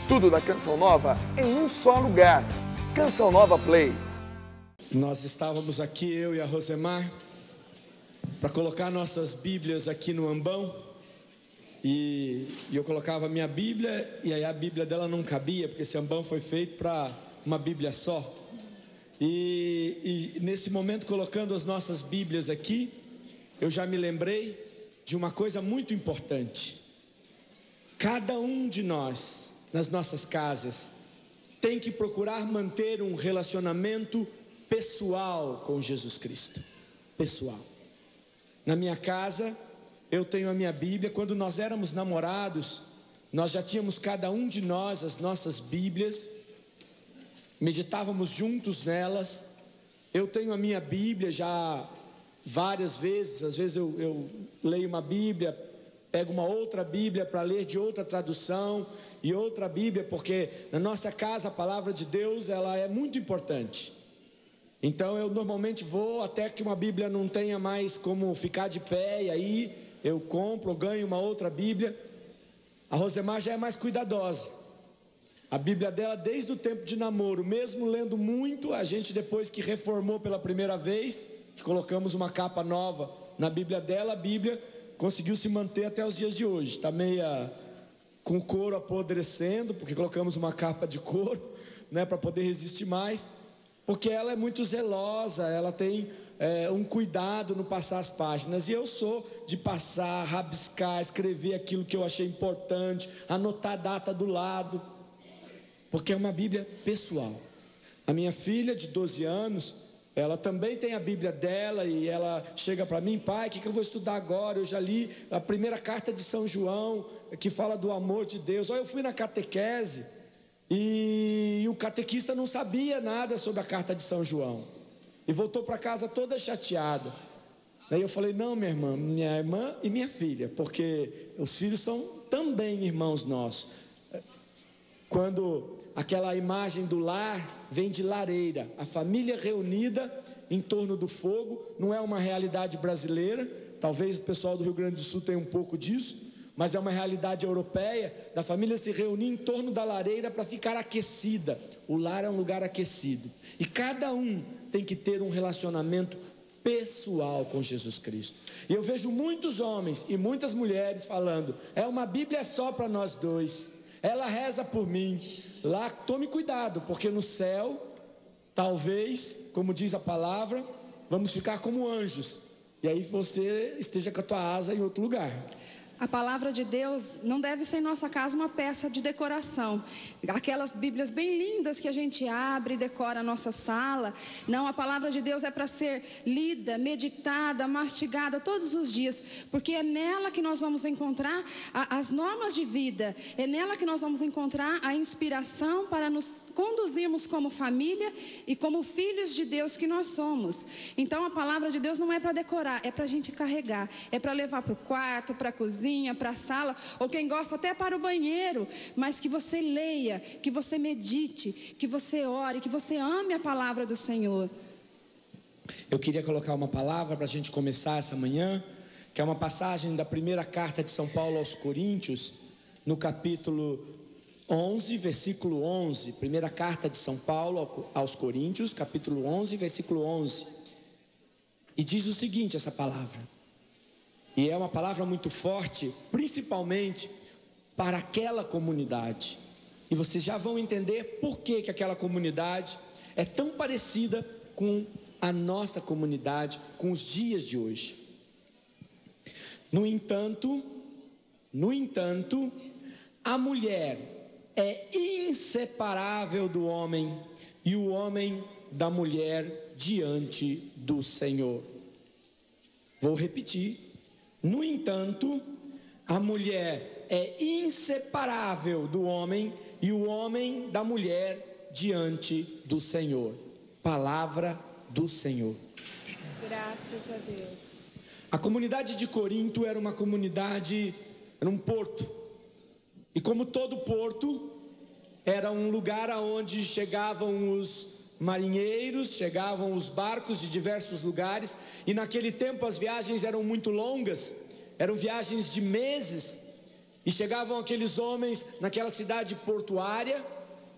Tudo da Canção Nova em um só lugar. Canção Nova Play. Nós estávamos aqui, eu e a Rosemar, para colocar nossas Bíblias aqui no ambão. E eu colocava a minha Bíblia, e aí a Bíblia dela não cabia, porque esse ambão foi feito para uma Bíblia só. E nesse momento, colocando as nossas Bíblias aqui, eu já me lembrei de uma coisa muito importante. Cada um de nós, nas nossas casas, tem que procurar manter um relacionamento pessoal com Jesus Cristo. Pessoal. Na minha casa, eu tenho a minha Bíblia. Quando nós éramos namorados, nós já tínhamos cada um de nós as nossas Bíblias, meditávamos juntos nelas. Eu tenho a minha Bíblia já várias vezes. Às vezes eu leio uma Bíblia, pego uma outra Bíblia para ler de outra tradução, e outra Bíblia, porque na nossa casa a palavra de Deus ela é muito importante. Então eu normalmente vou até que uma Bíblia não tenha mais como ficar de pé, e aí eu compro, eu ganho uma outra Bíblia. A Rosemar já é mais cuidadosa. A Bíblia dela, desde o tempo de namoro, mesmo lendo muito, a gente depois que reformou pela primeira vez, que colocamos uma capa nova na Bíblia dela, a Bíblia conseguiu se manter até os dias de hoje. Está meia com o couro apodrecendo, porque colocamos uma capa de couro, né, para poder resistir mais, porque ela é muito zelosa, ela tem um cuidado no passar as páginas. E eu sou de passar, rabiscar, escrever aquilo que eu achei importante, anotar a data do lado, porque é uma Bíblia pessoal. A minha filha de 12 anos, ela também tem a Bíblia dela, e ela chega para mim: pai, o que eu vou estudar agora? Eu já li a primeira carta de São João, que fala do amor de Deus. Eu fui na catequese, e o catequista não sabia nada sobre a carta de São João, e voltou para casa toda chateada. Aí eu falei: não, minha irmã e minha filha, porque os filhos são também irmãos nossos. Quando aquela imagem do lar vem de lareira, a família reunida em torno do fogo, não é uma realidade brasileira. Talvez o pessoal do Rio Grande do Sul tenha um pouco disso, mas é uma realidade europeia, da família se reunir em torno da lareira para ficar aquecida. O lar é um lugar aquecido, e cada um tem que ter um relacionamento pessoal com Jesus Cristo. E eu vejo muitos homens e muitas mulheres falando: é uma Bíblia só para nós dois, ela reza por mim. Lá, tome cuidado, porque no céu, talvez, como diz a palavra, vamos ficar como anjos, e aí você esteja com a tua asa em outro lugar. A palavra de Deus não deve ser em nossa casa uma peça de decoração, aquelas Bíblias bem lindas que a gente abre e decora a nossa sala. Não, a palavra de Deus é para ser lida, meditada, mastigada todos os dias, porque é nela que nós vamos encontrar as normas de vida, é nela que nós vamos encontrar a inspiração para nos conduzirmos como família e como filhos de Deus que nós somos. Então a palavra de Deus não é para decorar, é para a gente carregar, é para levar para o quarto, para a cozinha, para a sala, ou quem gosta até para o banheiro. Mas que você leia, que você medite, que você ore, que você ame a palavra do Senhor. Eu queria colocar uma palavra para a gente começar essa manhã, que é uma passagem da primeira carta de São Paulo aos Coríntios, no capítulo 11, versículo 11. Primeira carta de São Paulo aos Coríntios, capítulo 11, versículo 11. E diz o seguinte, essa palavra: e é uma palavra muito forte, principalmente para aquela comunidade. E vocês já vão entender por que aquela comunidade é tão parecida com a nossa comunidade, com os dias de hoje. No entanto, a mulher é inseparável do homem, e o homem da mulher diante do Senhor. Vou repetir. No entanto, a mulher é inseparável do homem, e o homem da mulher diante do Senhor. Palavra do Senhor. Graças a Deus. A comunidade de Corinto era uma comunidade, era um porto. E como todo porto, era um lugar aonde chegavam os marinheiros, chegavam os barcos de diversos lugares, e naquele tempo as viagens eram muito longas, eram viagens de meses, E chegavam aqueles homens naquela cidade portuária,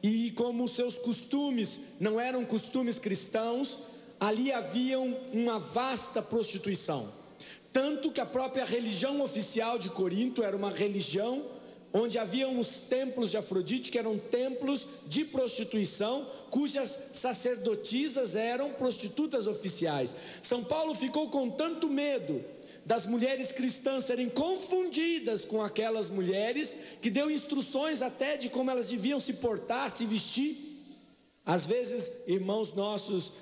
e como seus costumes não eram costumes cristãos, ali havia uma vasta prostituição. Tanto que a própria religião oficial de Corinto era uma religião onde haviam os templos de Afrodite, que eram templos de prostituição, cujas sacerdotisas eram prostitutas oficiais. São Paulo ficou com tanto medo das mulheres cristãs serem confundidas com aquelas mulheres, que deu instruções até de como elas deviam se portar, se vestir. Às vezes, irmãos nossos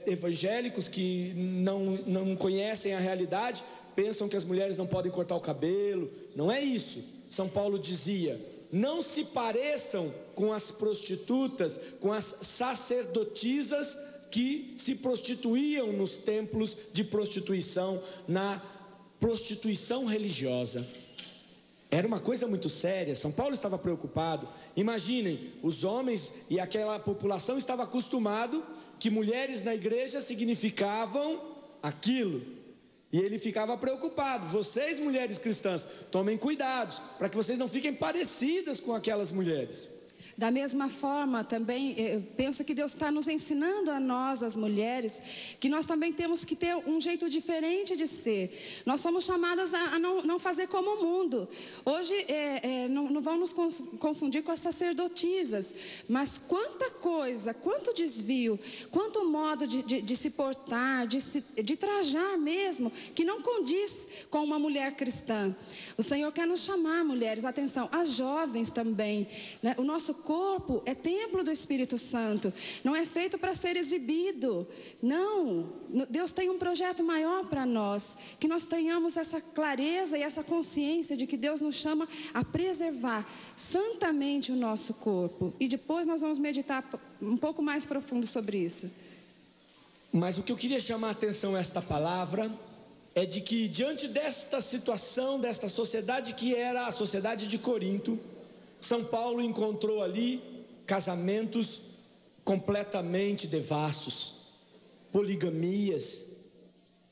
evangélicos que não conhecem a realidade, pensam que as mulheres não podem cortar o cabelo. Não é isso. São Paulo dizia: não se pareçam com as prostitutas, com as sacerdotisas que se prostituíam nos templos de prostituição, na prostituição religiosa. Era uma coisa muito séria. São Paulo estava preocupado. Imaginem, os homens e aquela população estava acostumado que mulheres na igreja significavam aquilo. E ele ficava preocupado: vocês, mulheres cristãs, tomem cuidados para que vocês não fiquem parecidas com aquelas mulheres. Da mesma forma, também, eu penso que Deus está nos ensinando a nós, as mulheres, que nós também temos que ter um jeito diferente de ser. Nós somos chamadas a não fazer como o mundo. Hoje, não vão nos confundir com as sacerdotisas, mas quanta coisa, quanto desvio, quanto modo de se portar, de trajar mesmo, que não condiz com uma mulher cristã. O Senhor quer nos chamar, mulheres, atenção, as jovens também, né? O nosso corpo é templo do Espírito Santo, não é feito para ser exibido. Não, Deus tem um projeto maior para nós, que nós tenhamos essa clareza e essa consciência de que Deus nos chama a preservar santamente o nosso corpo. E depois nós vamos meditar um pouco mais profundo sobre isso. Mas o que eu queria chamar a atenção a esta palavra é de que, diante desta situação, desta sociedade que era a sociedade de Corinto, São Paulo encontrou ali casamentos completamente devassos, poligamias,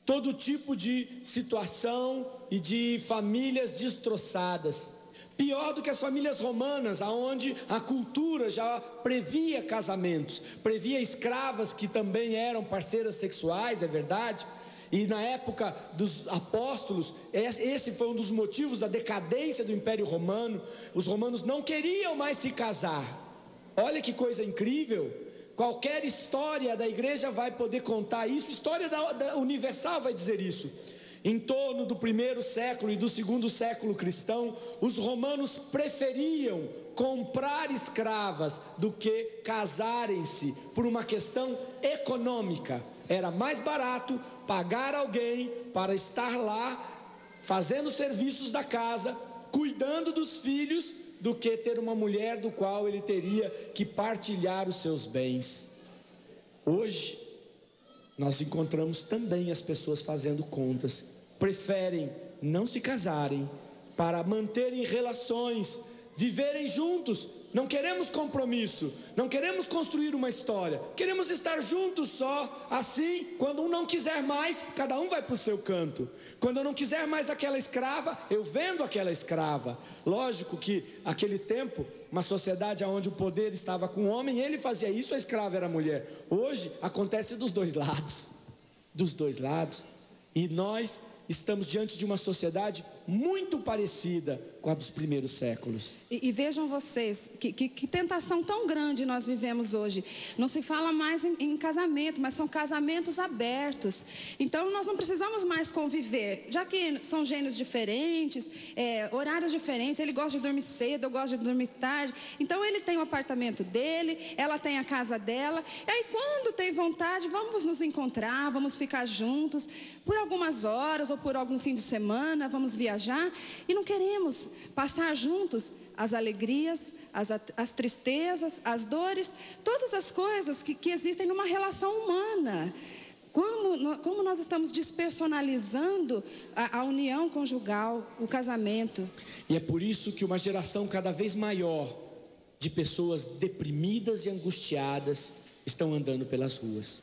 todo tipo de situação e de famílias destroçadas. Pior do que as famílias romanas, onde a cultura já previa casamentos, previa escravas que também eram parceiras sexuais, é verdade. E na época dos apóstolos, esse foi um dos motivos da decadência do Império Romano. Os romanos não queriam mais se casar. Olha que coisa incrível. Qualquer história da igreja vai poder contar isso. História da universal vai dizer isso. Em torno do 1º século e do 2º século cristão, os romanos preferiam comprar escravas do que casarem-se por uma questão econômica. Era mais barato pagar alguém para estar lá, fazendo serviços da casa, cuidando dos filhos, do que ter uma mulher do qual ele teria que partilhar os seus bens. Hoje, nós encontramos também as pessoas fazendo contas, preferem não se casarem para manterem relações, viverem juntos. Não queremos compromisso, não queremos construir uma história, queremos estar juntos só. Assim, quando um não quiser mais, cada um vai para o seu canto. Quando eu não quiser mais aquela escrava, eu vendo aquela escrava. Lógico que aquele tempo, uma sociedade onde o poder estava com o homem, ele fazia isso, a escrava era a mulher. Hoje acontece dos dois lados, e nós estamos diante de uma sociedade muito parecida com a dos primeiros séculos. E vejam vocês, que tentação tão grande nós vivemos hoje. Não se fala mais em casamento, mas são casamentos abertos. Então nós não precisamos mais conviver, já que são gêneros diferentes, horários diferentes. Ele gosta de dormir cedo, eu gosto de dormir tarde. Então ele tem o apartamento dele, ela tem a casa dela. E aí quando tem vontade, vamos nos encontrar, vamos ficar juntos por algumas horas ou por algum fim de semana, vamos viajar. E não queremos passar juntos as alegrias, as tristezas, as dores, todas as coisas que existem numa relação humana. Como nós estamos despersonalizando a união conjugal, o casamento. E é por isso que uma geração cada vez maior de pessoas deprimidas e angustiadas estão andando pelas ruas.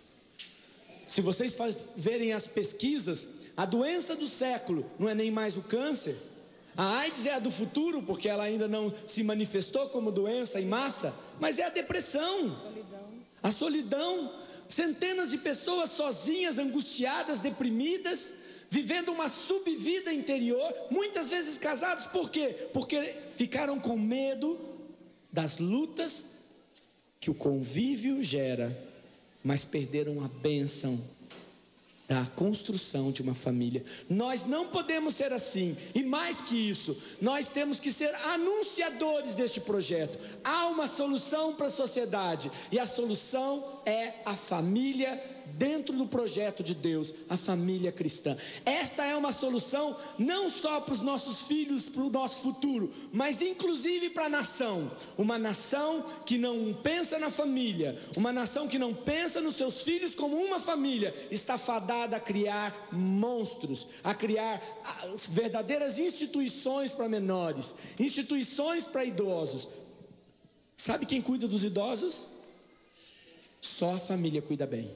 Se vocês verem as pesquisas, a doença do século não é nem mais o câncer. A AIDS é a do futuro, porque ela ainda não se manifestou como doença em massa, mas é a depressão, a solidão. Centenas de pessoas sozinhas, angustiadas, deprimidas, vivendo uma subvida interior, muitas vezes casados, por quê? Porque ficaram com medo das lutas que o convívio gera, mas perderam a bênção da construção de uma família. Nós não podemos ser assim, e mais que isso, nós temos que ser anunciadores deste projeto. Há uma solução para a sociedade, e a solução é a família dentro do projeto de Deus, a família cristã. Esta é uma solução não só para os nossos filhos, para o nosso futuro, mas inclusive para a nação. Uma nação que não pensa na família, uma nação que não pensa nos seus filhos como uma família, está fadada a criar monstros, a criar verdadeiras instituições para menores, instituições para idosos. Sabe quem cuida dos idosos? Só a família cuida bem.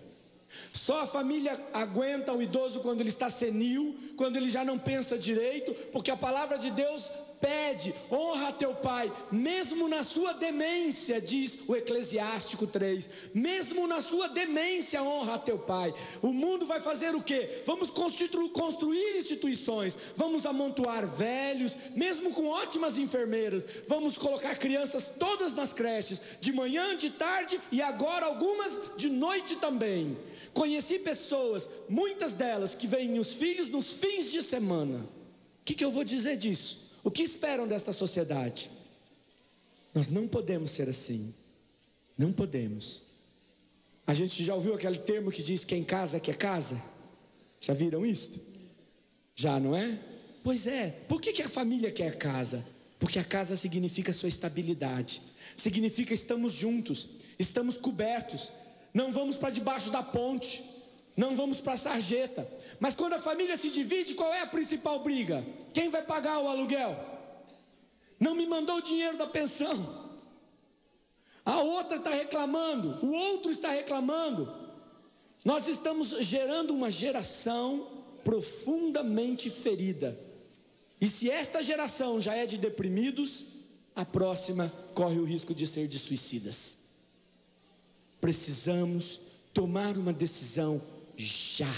Só a família aguenta o idoso quando ele está senil, quando ele já não pensa direito, porque a palavra de Deus pede: honra teu pai, mesmo na sua demência, diz o Eclesiástico 3, mesmo na sua demência honra teu pai. O mundo vai fazer o quê? Vamos construir instituições, vamos amontoar velhos, mesmo com ótimas enfermeiras, vamos colocar crianças todas nas creches, de manhã, de tarde e agora algumas de noite também. Conheci pessoas, muitas delas que veem os filhos nos fins de semana. O que eu vou dizer disso? O que esperam desta sociedade? Nós não podemos ser assim. Não podemos. A gente já ouviu aquele termo que diz: quem casa quer casa? Já viram isso? Já, não é? Pois é. Por que a família quer casa? Porque a casa significa sua estabilidade. Significa estamos juntos, estamos cobertos. Não vamos para debaixo da ponte, não vamos para a sarjeta. Mas quando a família se divide, qual é a principal briga? Quem vai pagar o aluguel? Não me mandou o dinheiro da pensão. A outra está reclamando, o outro está reclamando. Nós estamos gerando uma geração profundamente ferida. E se esta geração já é de deprimidos, a próxima corre o risco de ser de suicidas. Precisamos tomar uma decisão já.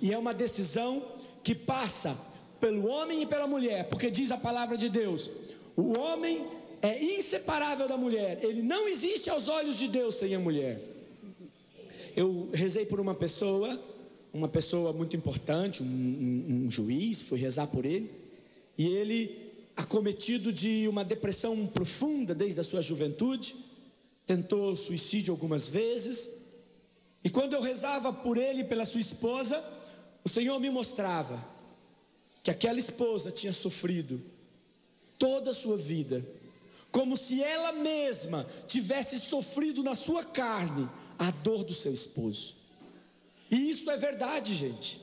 E é uma decisão que passa pelo homem e pela mulher, porque diz a palavra de Deus: o homem é inseparável da mulher, ele não existe aos olhos de Deus sem a mulher. Eu rezei por uma pessoa muito importante, um juiz, fui rezar por ele, e ele, acometido de uma depressão profunda desde a sua juventude, tentou suicídio algumas vezes, e quando eu rezava por ele e pela sua esposa, o Senhor me mostrava que aquela esposa tinha sofrido toda a sua vida, como se ela mesma tivesse sofrido na sua carne a dor do seu esposo. E isso é verdade, gente.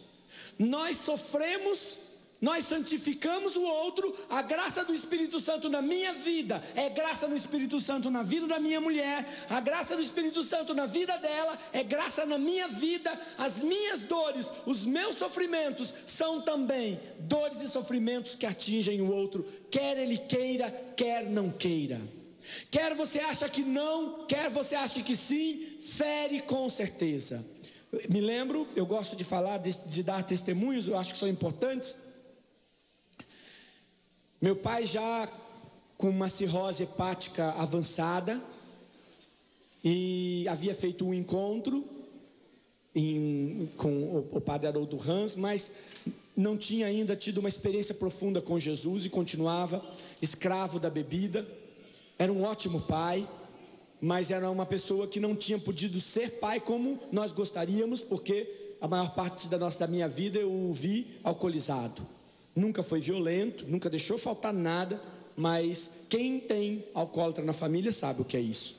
Nós sofremos, nós santificamos o outro. A graça do Espírito Santo na minha vida é graça do Espírito Santo na vida da minha mulher. A graça do Espírito Santo na vida dela é graça na minha vida. As minhas dores, os meus sofrimentos são também dores e sofrimentos que atingem o outro, quer ele queira, quer não queira. Quer você acha que não, quer você ache que sim, fere com certeza. Me lembro, eu gosto de falar, de dar testemunhos, eu acho que são importantes. Meu pai já com uma cirrose hepática avançada, e havia feito um encontro com o padre Haroldo Rans, mas não tinha ainda tido uma experiência profunda com Jesus e continuava escravo da bebida. Era um ótimo pai, mas era uma pessoa que não tinha podido ser pai como nós gostaríamos, porque a maior parte da minha vida eu o vi alcoolizado. Nunca foi violento, nunca deixou faltar nada, mas quem tem alcoólatra na família sabe o que é isso.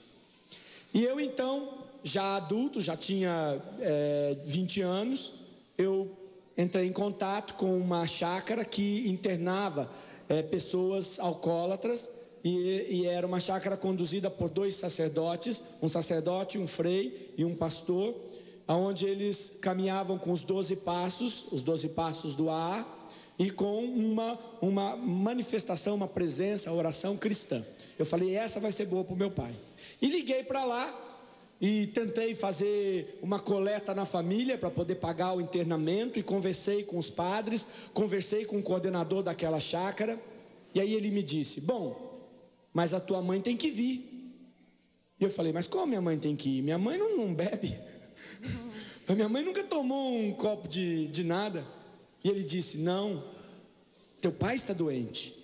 E eu então, já adulto, já tinha 20 anos, eu entrei em contato com uma chácara que internava pessoas alcoólatras, e era uma chácara conduzida por 2 sacerdotes, um sacerdote, um frei e um pastor, onde eles caminhavam com os 12 passos do ar, e com uma manifestação, uma presença, oração cristã. Eu falei, essa vai ser boa para o meu pai. E liguei para lá e tentei fazer uma coleta na família para poder pagar o internamento, e conversei com os padres, conversei com o coordenador daquela chácara, e aí ele me disse, bom, mas a tua mãe tem que vir. E eu falei, mas como minha mãe tem que ir? Minha mãe não bebe. Minha mãe nunca tomou um copo de nada. E ele disse, não, teu pai está doente.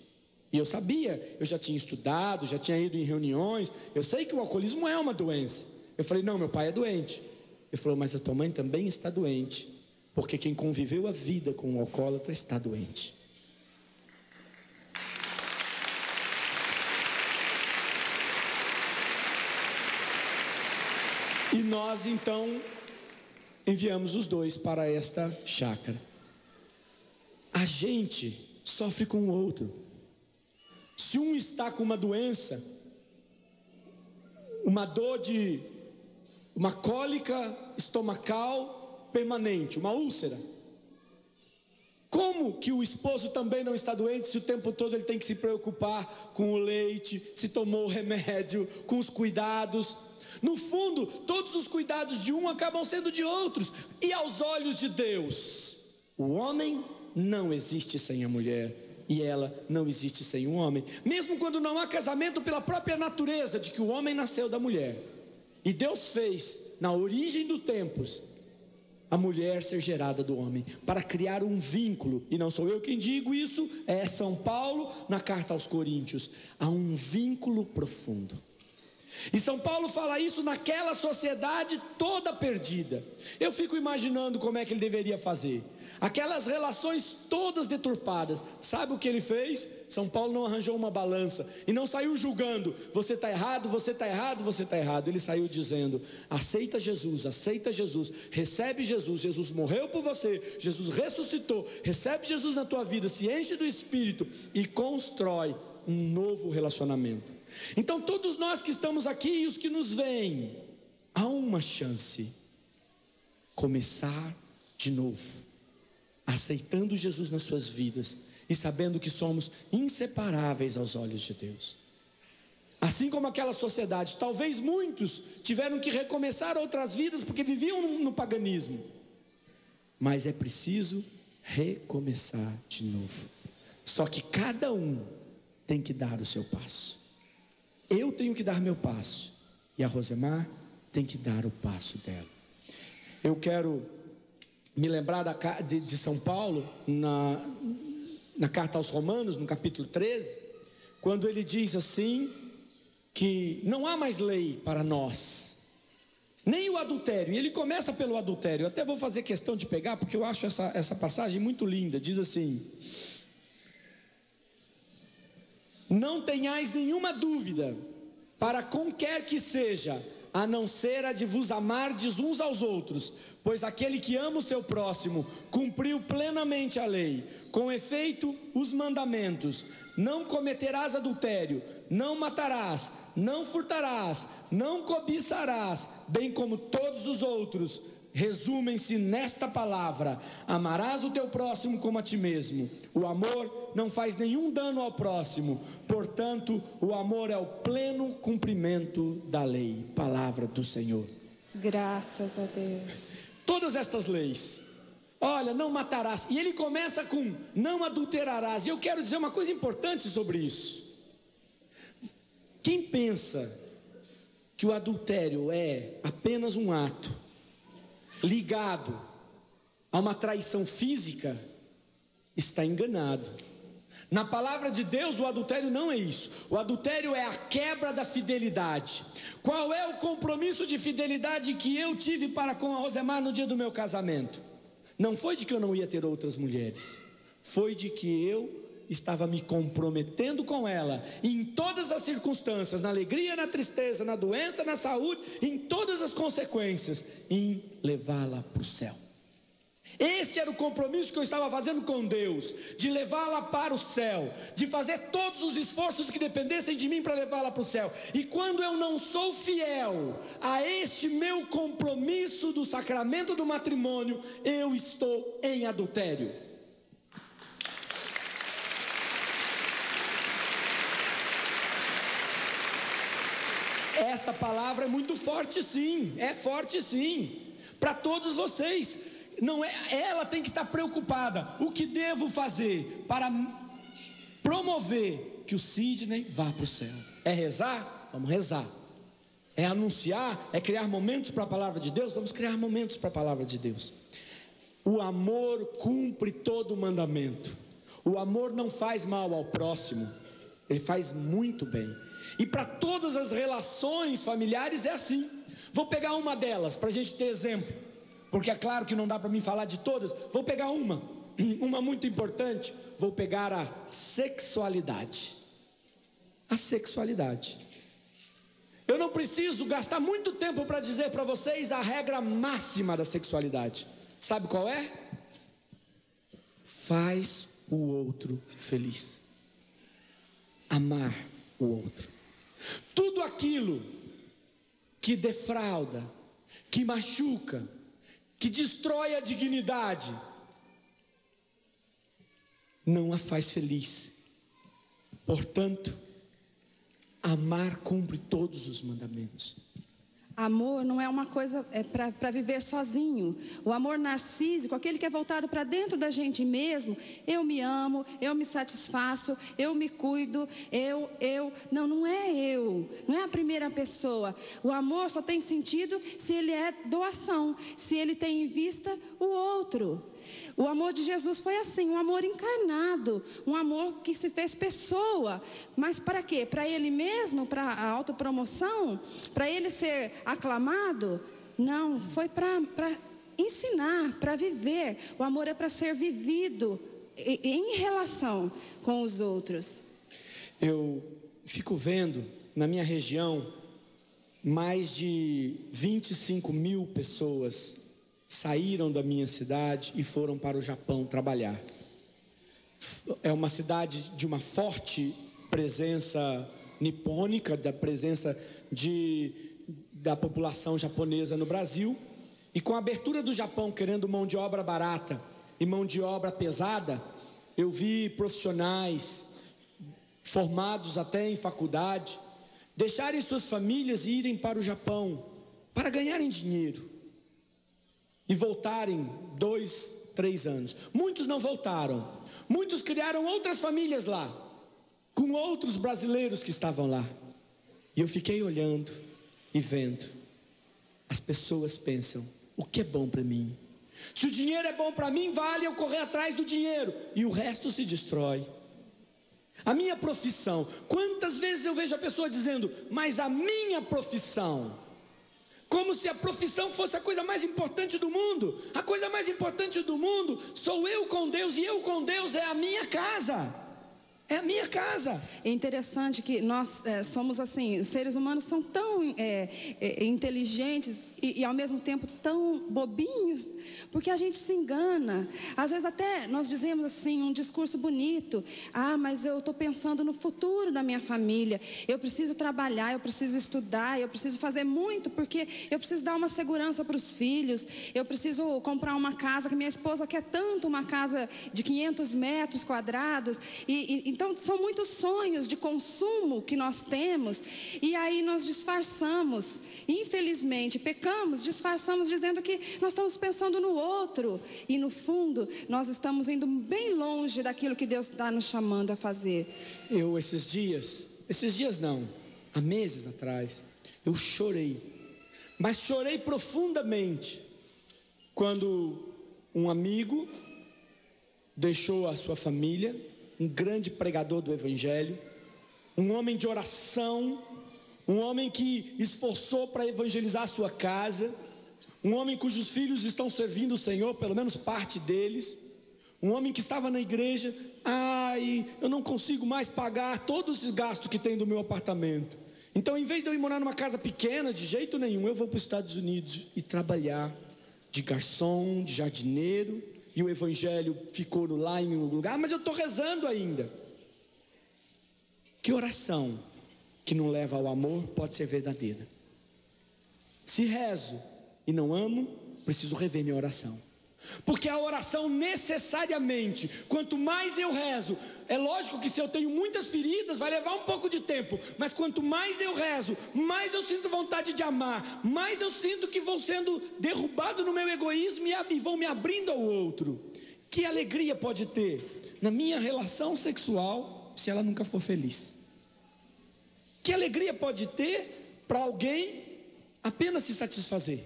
E eu sabia, eu já tinha estudado, já tinha ido em reuniões, eu sei que o alcoolismo é uma doença. Eu falei, não, meu pai é doente. Ele falou, mas a tua mãe também está doente, porque quem conviveu a vida com o alcoólatra está doente. E nós então enviamos os dois para esta chácara. A gente sofre com o outro. Se um está com uma doença, uma dor de uma cólica estomacal permanente, uma úlcera, como que o esposo também não está doente se o tempo todo ele tem que se preocupar com o leite, se tomou o remédio, com os cuidados? No fundo, todos os cuidados de um acabam sendo de outros. E aos olhos de Deus, o homem não existe sem a mulher, e ela não existe sem o homem. Mesmo quando não há casamento, pela própria natureza de que o homem nasceu da mulher. E Deus fez, na origem dos tempos, a mulher ser gerada do homem, para criar um vínculo. E não sou eu quem digo isso, é São Paulo na carta aos Coríntios. Há um vínculo profundo. E São Paulo fala isso naquela sociedade toda perdida. Eu fico imaginando como é que ele deveria fazer. Aquelas relações todas deturpadas. Sabe o que ele fez? São Paulo não arranjou uma balança e não saiu julgando, você está errado, você está errado, você está errado. Ele saiu dizendo, aceita Jesus, recebe Jesus, Jesus morreu por você, Jesus ressuscitou, recebe Jesus na tua vida, se enche do Espírito e constrói um novo relacionamento. Então todos nós que estamos aqui e os que nos veem, há uma chance, começar de novo, aceitando Jesus nas suas vidas e sabendo que somos inseparáveis aos olhos de Deus. Assim como aquela sociedade, talvez muitos tiveram que recomeçar outras vidas porque viviam no paganismo, mas é preciso recomeçar de novo. Só que cada um tem que dar o seu passo. Eu tenho que dar meu passo e a Rosemar tem que dar o passo dela. Eu quero me lembrar de São Paulo na carta aos Romanos, no capítulo 13, quando ele diz assim, que não há mais lei para nós, nem o adultério. E ele começa pelo adultério. Eu até vou fazer questão de pegar, porque eu acho essa passagem muito linda. Diz assim, não tenhais nenhuma dúvida, para com quer que seja, a não ser a de vos amardes uns aos outros, pois aquele que ama o seu próximo, cumpriu plenamente a lei. Com efeito, os mandamentos, não cometerás adultério, não matarás, não furtarás, não cobiçarás, bem como todos os outros, resumem-se nesta palavra: amarás o teu próximo como a ti mesmo. O amor não faz nenhum dano ao próximo, portanto, o amor é o pleno cumprimento da lei. Palavra do Senhor. Graças a Deus. Todas estas leis, olha, não matarás, e ele começa com não adulterarás. E eu quero dizer uma coisa importante sobre isso. Quem pensa que o adultério é apenas um ato ligado a uma traição física, está enganado. Na palavra de Deus, o adultério não é isso. O adultério é a quebra da fidelidade. Qual é o compromisso de fidelidade que eu tive para com a Rosemar no dia do meu casamento? Não foi de que eu não ia ter outras mulheres, foi de que eu estava me comprometendo com ela, em todas as circunstâncias, na alegria, na tristeza, na doença, na saúde, em todas as consequências, em levá-la para o céu. Este era o compromisso que eu estava fazendo com Deus, de levá-la para o céu, de fazer todos os esforços que dependessem de mim para levá-la para o céu. E quando eu não sou fiel a este meu compromisso do sacramento do matrimônio, eu estou em adultério. Esta palavra é muito forte, sim. É forte, sim. Para todos vocês. Não é, ela tem que estar preocupada. O que devo fazer para promover que o Sidney vá para o céu? É rezar? Vamos rezar. É anunciar? É criar momentos para a palavra de Deus? Vamos criar momentos para a palavra de Deus. O amor cumpre todo o mandamento. O amor não faz mal ao próximo, ele faz muito bem. E para todas as relações familiares é assim. Vou pegar uma delas para a gente ter exemplo, porque é claro que não dá para mim falar de todas. Vou pegar uma muito importante. Vou pegar a sexualidade. A sexualidade. Eu não preciso gastar muito tempo para dizer para vocês a regra máxima da sexualidade. Sabe qual é? Faz o outro feliz. Amar o outro. Tudo aquilo que defrauda, que machuca, que destrói a dignidade, não a faz feliz. Portanto, amar cumpre todos os mandamentos. Amor não é uma coisa para viver sozinho. O amor narcísico, aquele que é voltado para dentro da gente mesmo. Eu me amo, eu me satisfaço, eu me cuido, não é eu, não é a primeira pessoa. O amor só tem sentido se ele é doação, se ele tem em vista o outro. O amor de Jesus foi assim, um amor encarnado, um amor que se fez pessoa. Mas para quê? Para ele mesmo, para a autopromoção, para ele ser aclamado? Não, foi para ensinar, para viver. O amor é para ser vivido em relação com os outros. Eu fico vendo na minha região mais de 25 mil pessoas saíram da minha cidade e foram para o Japão trabalhar. É uma cidade de uma forte presença nipônica, da presença da população japonesa no Brasil. E com a abertura do Japão querendo mão de obra barata e mão de obra pesada, eu vi profissionais formados até em faculdade deixarem suas famílias e irem para o Japão para ganharem dinheiro e voltarem 2, 3 anos. Muitos não voltaram. Muitos criaram outras famílias lá, com outros brasileiros que estavam lá. E eu fiquei olhando e vendo. As pessoas pensam: o que é bom para mim? Se o dinheiro é bom para mim, vale eu correr atrás do dinheiro, e o resto se destrói. A minha profissão, quantas vezes eu vejo a pessoa dizendo: mas a minha profissão, como se a profissão fosse a coisa mais importante do mundo. A coisa mais importante do mundo sou eu com Deus, e eu com Deus é a minha casa. É a minha casa. É interessante que nós somos assim, os seres humanos são tão inteligentes e ao mesmo tempo tão bobinhos, porque a gente se engana. Às vezes até nós dizemos assim, um discurso bonito: ah, mas eu estou pensando no futuro da minha família, eu preciso trabalhar, eu preciso estudar, eu preciso fazer muito, porque eu preciso dar uma segurança para os filhos, eu preciso comprar uma casa, que minha esposa quer tanto, uma casa de 500 metros quadrados, então são muitos sonhos de consumo que nós temos, e aí nós disfarçamos, infelizmente pecamos, disfarçamos dizendo que nós estamos pensando no outro, e no fundo nós estamos indo bem longe daquilo que Deus está nos chamando a fazer. Eu esses dias não, há meses atrás, eu chorei, mas chorei profundamente, quando um amigo deixou a sua família, um grande pregador do Evangelho, um homem de oração, um homem que esforçou para evangelizar a sua casa, um homem cujos filhos estão servindo o Senhor, pelo menos parte deles, um homem que estava na igreja. Eu não consigo mais pagar todos os gastos que tem do meu apartamento, então em vez de eu ir morar numa casa pequena, de jeito nenhum, eu vou para os Estados Unidos e trabalhar de garçom, de jardineiro, e o Evangelho ficou lá em um lugar, mas eu estou rezando ainda. Que oração que não leva ao amor pode ser verdadeira? Se rezo e não amo, preciso rever minha oração. Porque a oração necessariamente, quanto mais eu rezo, é lógico que se eu tenho muitas feridas, vai levar um pouco de tempo, mas quanto mais eu rezo, mais eu sinto vontade de amar, mais eu sinto que vou sendo derrubado no meu egoísmo e vou me abrindo ao outro. Que alegria pode ter na minha relação sexual, se ela nunca for feliz? Que alegria pode ter para alguém apenas se satisfazer?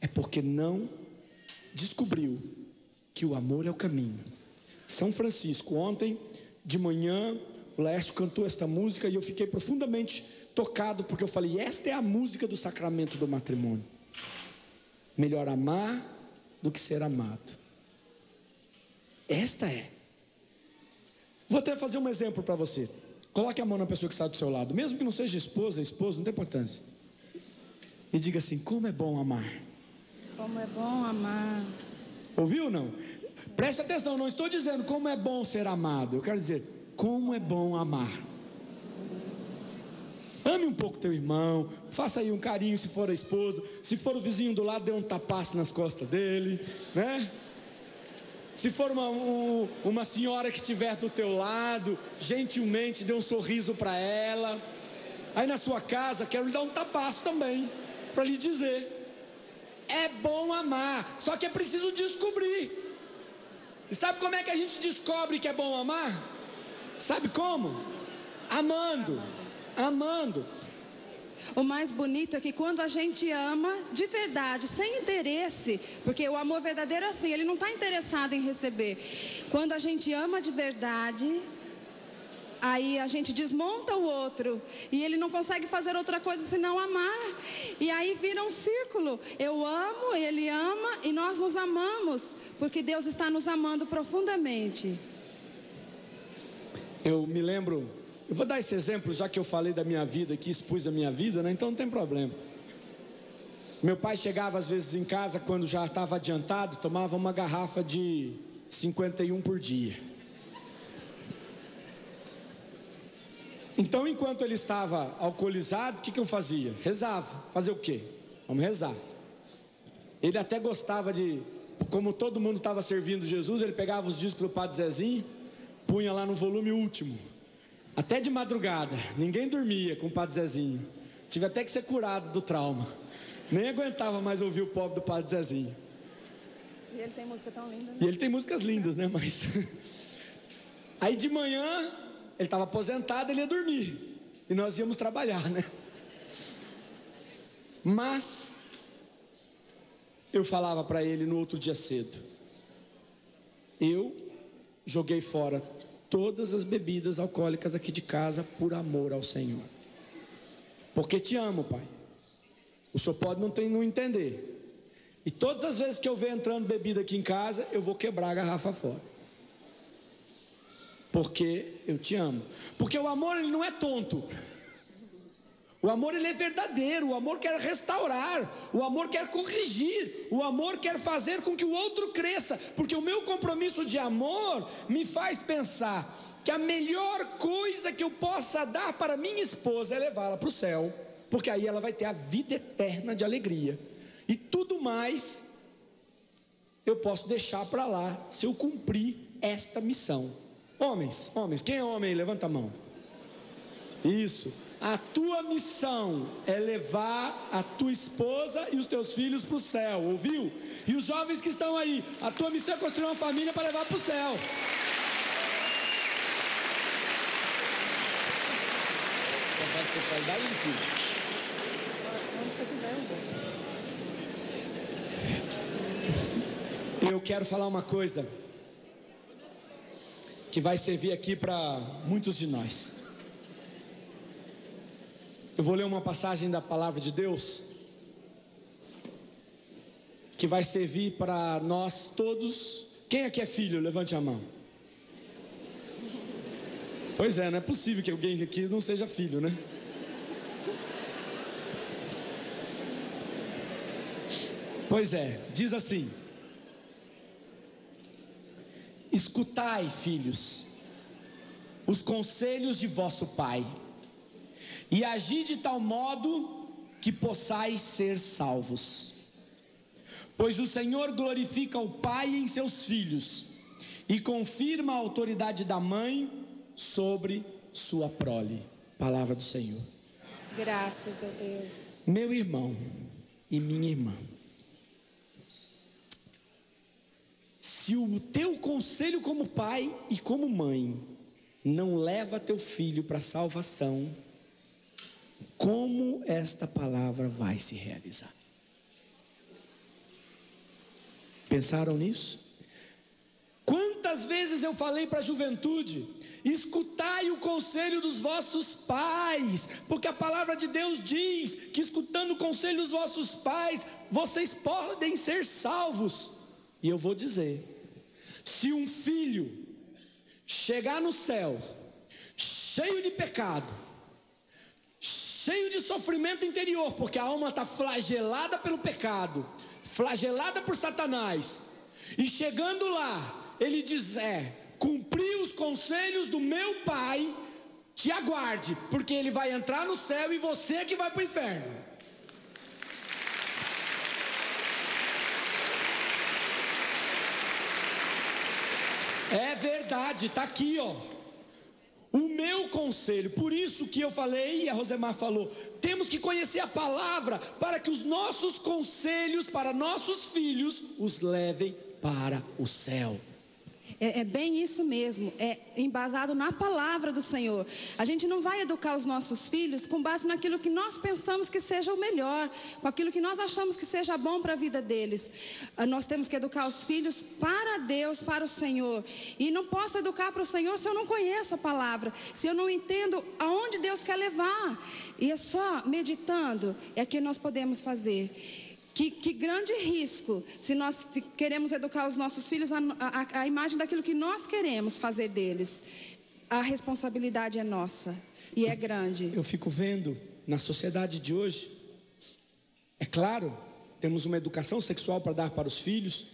É porque não descobriu que o amor é o caminho. São Francisco, ontem de manhã, o Laércio cantou esta música e eu fiquei profundamente tocado, porque eu falei, esta é a música do sacramento do matrimônio. Melhor amar do que ser amado. Esta é. Vou até fazer um exemplo para você. Coloque a mão na pessoa que está do seu lado, mesmo que não seja esposa, esposo, não tem importância. E diga assim, como é bom amar. Como é bom amar. Ouviu ou não? Preste atenção, não estou dizendo como é bom ser amado. Eu quero dizer, como é bom amar. Ame um pouco teu irmão. Faça aí um carinho se for a esposa. Se for o vizinho do lado, dê um tapaço nas costas dele, né? Se for uma senhora que estiver do teu lado, gentilmente dê um sorriso para ela. Aí na sua casa, quero lhe dar um tapaço também, para lhe dizer, é bom amar, só que é preciso descobrir. E sabe como é que a gente descobre que é bom amar? Sabe como? Amando. Amando. O mais bonito é que quando a gente ama de verdade, sem interesse, porque o amor verdadeiro é assim, ele não está interessado em receber. Quando a gente ama de verdade, aí a gente desmonta o outro e ele não consegue fazer outra coisa senão amar. E aí vira um círculo. Eu amo, ele ama e nós nos amamos, porque Deus está nos amando profundamente. Eu me lembro, eu vou dar esse exemplo, já que eu falei da minha vida aqui, expus a minha vida, né? Então não tem problema. Meu pai chegava às vezes em casa, quando já estava adiantado, tomava uma garrafa de 51 por dia. Então, enquanto ele estava alcoolizado, o que eu fazia? Rezava. Fazer o quê? Vamos rezar. Ele até gostava de, como todo mundo estava servindo Jesus, ele pegava os discos do Padre Zezinho, punha lá no volume último, até de madrugada. Ninguém dormia com o Padre Zezinho. Tive até que ser curado do trauma. Nem aguentava mais ouvir o pobre do Padre Zezinho. E ele tem música tão linda, né? E ele tem músicas lindas, né? Mas aí de manhã, ele estava aposentado, ele ia dormir. E nós íamos trabalhar, né? Mas eu falava para ele no outro dia cedo, eu joguei fora todas as bebidas alcoólicas aqui de casa por amor ao Senhor. Porque te amo, pai. O senhor pode não entender. E todas as vezes que eu ver entrando bebida aqui em casa, eu vou quebrar a garrafa fora. Porque eu te amo. Porque o amor, ele não é tonto. O amor, ele é verdadeiro. O amor quer restaurar. O amor quer corrigir. O amor quer fazer com que o outro cresça. Porque o meu compromisso de amor me faz pensar que a melhor coisa que eu possa dar para minha esposa é levá-la para o céu. Porque aí ela vai ter a vida eterna de alegria. E tudo mais eu posso deixar para lá se eu cumprir esta missão. Homens, quem é homem aí? Levanta a mão. Isso. A tua missão é levar a tua esposa e os teus filhos para o céu, ouviu? E os jovens que estão aí, a tua missão é construir uma família para levar para o céu. Vontade de sexualidade, filho? Onde você quiser, eu vou. Eu quero falar uma coisa que vai servir aqui para muitos de nós. Eu vou ler uma passagem da palavra de Deus que vai servir para nós todos. Quem aqui é filho? Levante a mão. Pois é, não é possível que alguém aqui não seja filho, né? Pois é, diz assim: escutai, filhos, os conselhos de vosso pai, e agi de tal modo que possais ser salvos. Pois o Senhor glorifica o pai em seus filhos e confirma a autoridade da mãe sobre sua prole. Palavra do Senhor. Graças a Deus. Meu irmão e minha irmã, se o teu conselho como pai e como mãe não leva teu filho para a salvação, como esta palavra vai se realizar? Pensaram nisso? Quantas vezes eu falei para a juventude: escutai o conselho dos vossos pais, porque a palavra de Deus diz que escutando o conselho dos vossos pais, vocês podem ser salvos. E eu vou dizer: se um filho chegar no céu cheio de pecado, cheio de sofrimento interior, porque a alma está flagelada pelo pecado, flagelada por Satanás, e chegando lá, ele diz: cumpri os conselhos do meu pai, te aguarde, porque ele vai entrar no céu e você é que vai para o inferno. É verdade, está aqui, ó. O meu conselho, por isso que eu falei, e a Rosemar falou, temos que conhecer a palavra, para que os nossos conselhos para nossos filhos os levem para o céu. É bem isso mesmo, é embasado na palavra do Senhor. A gente não vai educar os nossos filhos com base naquilo que nós pensamos que seja o melhor, com aquilo que nós achamos que seja bom para a vida deles. Nós temos que educar os filhos para Deus, para o Senhor. E não posso educar para o Senhor se eu não conheço a palavra, se eu não entendo aonde Deus quer levar. E é só meditando é que nós podemos fazer. Que grande risco, se nós queremos educar os nossos filhos a imagem daquilo que nós queremos fazer deles. A responsabilidade é nossa e é grande. Eu fico vendo na sociedade de hoje, é claro, temos uma educação sexual para dar para os filhos.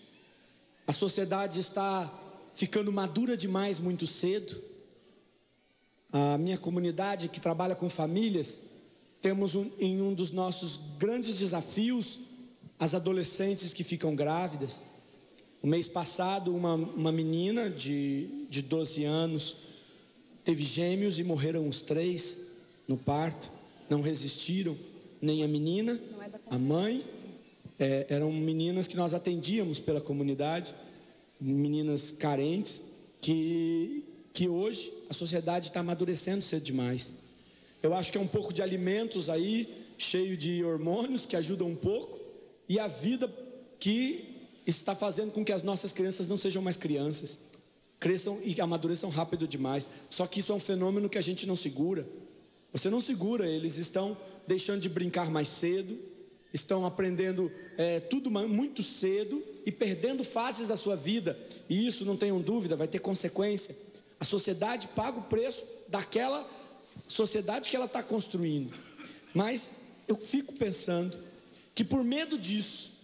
A sociedade está ficando madura demais muito cedo. A minha comunidade que trabalha com famílias, temos em um dos nossos grandes desafios as adolescentes que ficam grávidas. O mês passado uma menina de 12 anos teve gêmeos e morreram os 3 no parto. Não resistiram, nem a menina, a mãe. Eram meninas que nós atendíamos pela comunidade, meninas carentes, que hoje a sociedade está amadurecendo cedo demais. Eu acho que é um pouco de alimentos aí, cheio de hormônios que ajudam um pouco, e a vida que está fazendo com que as nossas crianças não sejam mais crianças, cresçam e amadureçam rápido demais. Só que isso é um fenômeno que a gente não segura. Você não segura, eles estão deixando de brincar mais cedo, estão aprendendo tudo muito cedo e perdendo fases da sua vida. E isso, não tenham dúvida, vai ter consequência. A sociedade paga o preço daquela sociedade que ela está construindo. Mas eu fico pensando que por medo disso,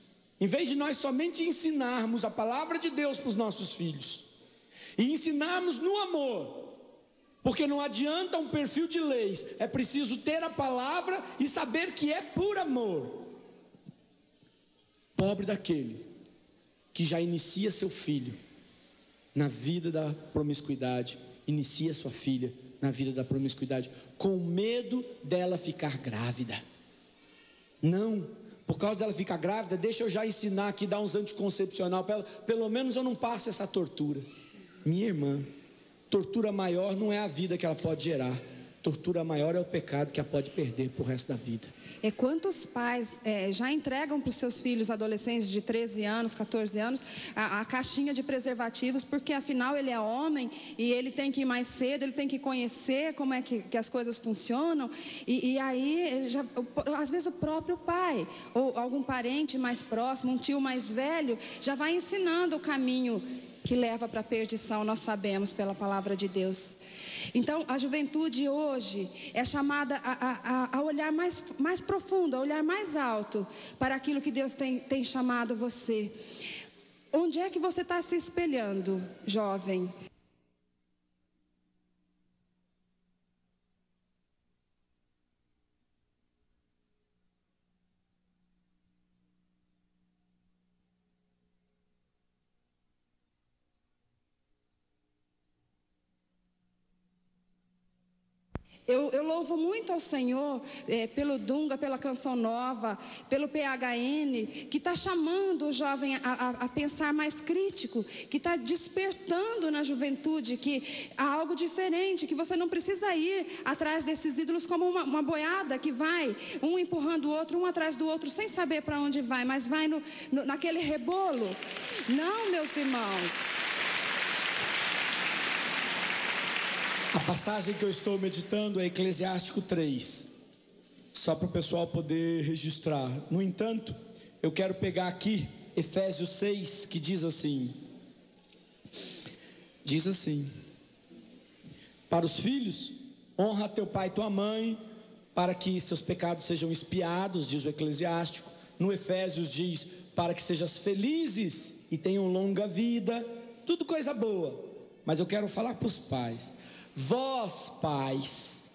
em vez de nós somente ensinarmos a palavra de Deus para os nossos filhos, e ensinarmos no amor, porque não adianta um perfil de leis, é preciso ter a palavra e saber que é por amor. Pobre daquele que já inicia seu filho na vida da promiscuidade, inicia sua filha na vida da promiscuidade, com medo dela ficar grávida. Não, por causa dela ficar grávida, deixa eu já ensinar aqui, dar uns anticoncepcional para ela, pelo menos eu não passo essa tortura. Minha irmã, tortura maior não é a vida que ela pode gerar, tortura maior é o pecado que ela pode perder pro resto da vida. Quantos pais já entregam para os seus filhos adolescentes de 13 anos, 14 anos, a caixinha de preservativos, porque afinal ele é homem e ele tem que ir mais cedo, ele tem que conhecer como é que as coisas funcionam, e aí, às vezes o próprio pai, ou algum parente mais próximo, um tio mais velho, já vai ensinando o caminho que leva para a perdição, nós sabemos pela palavra de Deus. Então a juventude hoje é chamada a olhar mais profundo, a olhar mais alto para aquilo que Deus tem chamado você. Onde é que você está se espelhando, jovem? Eu louvo muito ao Senhor pelo Dunga, pela Canção Nova, pelo PHN, que está chamando o jovem a pensar mais crítico, que está despertando na juventude que há algo diferente, que você não precisa ir atrás desses ídolos como uma boiada que vai, um empurrando o outro, um atrás do outro, sem saber para onde vai, mas vai naquele rebolo. Não, meus irmãos. A passagem que eu estou meditando é Eclesiástico 3, só para o pessoal poder registrar. No entanto, eu quero pegar aqui Efésios 6, que diz assim: para os filhos, honra teu pai e tua mãe, para que seus pecados sejam expiados, diz o Eclesiástico. No Efésios diz, para que sejas felizes e tenham longa vida, tudo coisa boa. Mas eu quero falar para os pais: vós, pais,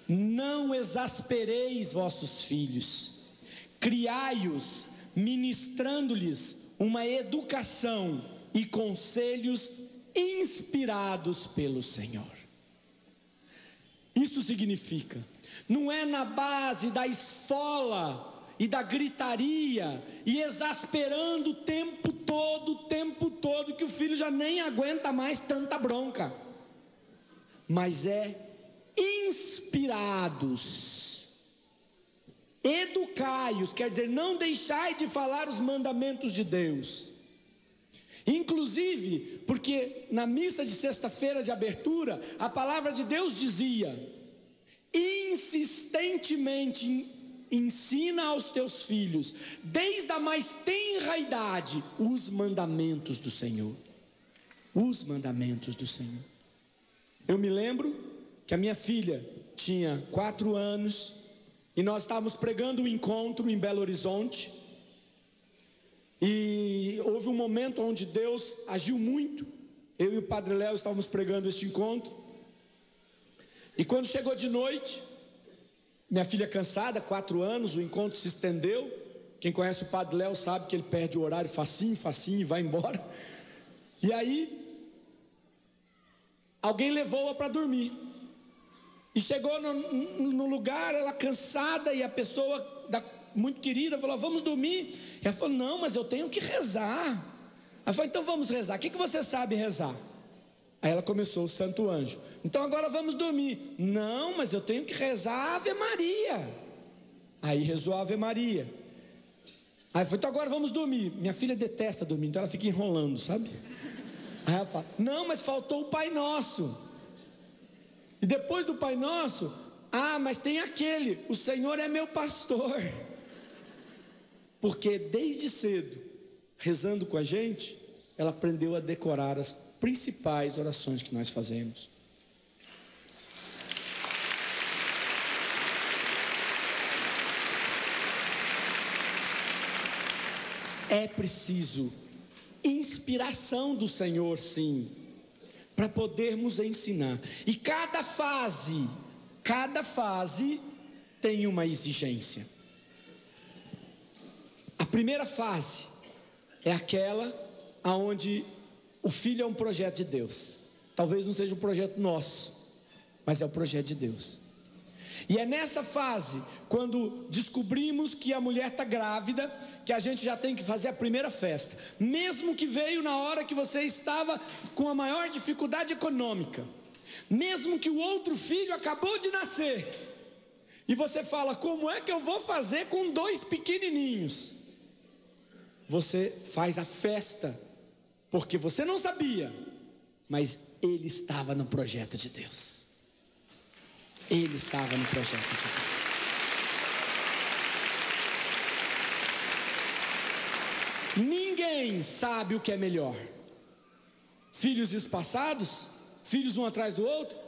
não exaspereis vossos filhos, criai-os, ministrando-lhes uma educação e conselhos inspirados pelo Senhor. Isso significa, não é na base da esfola e da gritaria e exasperando o tempo todo, que o filho já nem aguenta mais tanta bronca. Mas é inspirados, educai-os, quer dizer, não deixai de falar os mandamentos de Deus. Inclusive, porque na missa de sexta-feira de abertura, a palavra de Deus dizia: insistentemente ensina aos teus filhos, desde a mais tenra idade, os mandamentos do Senhor. Os mandamentos do Senhor. Eu me lembro que a minha filha tinha 4 anos e nós estávamos pregando um encontro em Belo Horizonte, e houve um momento onde Deus agiu muito. Eu e o Padre Léo estávamos pregando este encontro, e quando chegou de noite, minha filha cansada, 4 anos, o encontro se estendeu. Quem conhece o Padre Léo sabe que ele perde o horário facinho e vai embora. E aí alguém levou-a para dormir, e chegou no lugar, ela cansada, e a pessoa muito querida falou: vamos dormir. Ela falou: não, mas eu tenho que rezar. Ela falou: então vamos rezar, o que você sabe rezar? Aí ela começou o Santo Anjo. Então agora vamos dormir. Não, mas eu tenho que rezar a Ave Maria. Aí rezou a Ave Maria. Aí falou: então agora vamos dormir. Minha filha detesta dormir, então ela fica enrolando, sabe? Aí ela fala: não, mas faltou o Pai Nosso. E depois do Pai Nosso, mas tem aquele: o Senhor é meu pastor. Porque desde cedo, rezando com a gente, ela aprendeu a decorar as principais orações que nós fazemos. É preciso inspiração do Senhor, sim, para podermos ensinar. E cada fase tem uma exigência. A primeira fase é aquela aonde o filho é um projeto de Deus. Talvez não seja um projeto nosso, mas é o projeto de Deus. E é nessa fase, quando descobrimos que a mulher está grávida, que a gente já tem que fazer a primeira festa, mesmo que veio na hora que você estava com a maior dificuldade econômica, mesmo que o outro filho acabou de nascer, e você fala: como é que eu vou fazer com 2 pequenininhos? Você faz a festa, porque você não sabia, mas ele estava no projeto de Deus. Ele estava no projeto de Deus. Ninguém sabe o que é melhor: filhos espaçados, filhos um atrás do outro.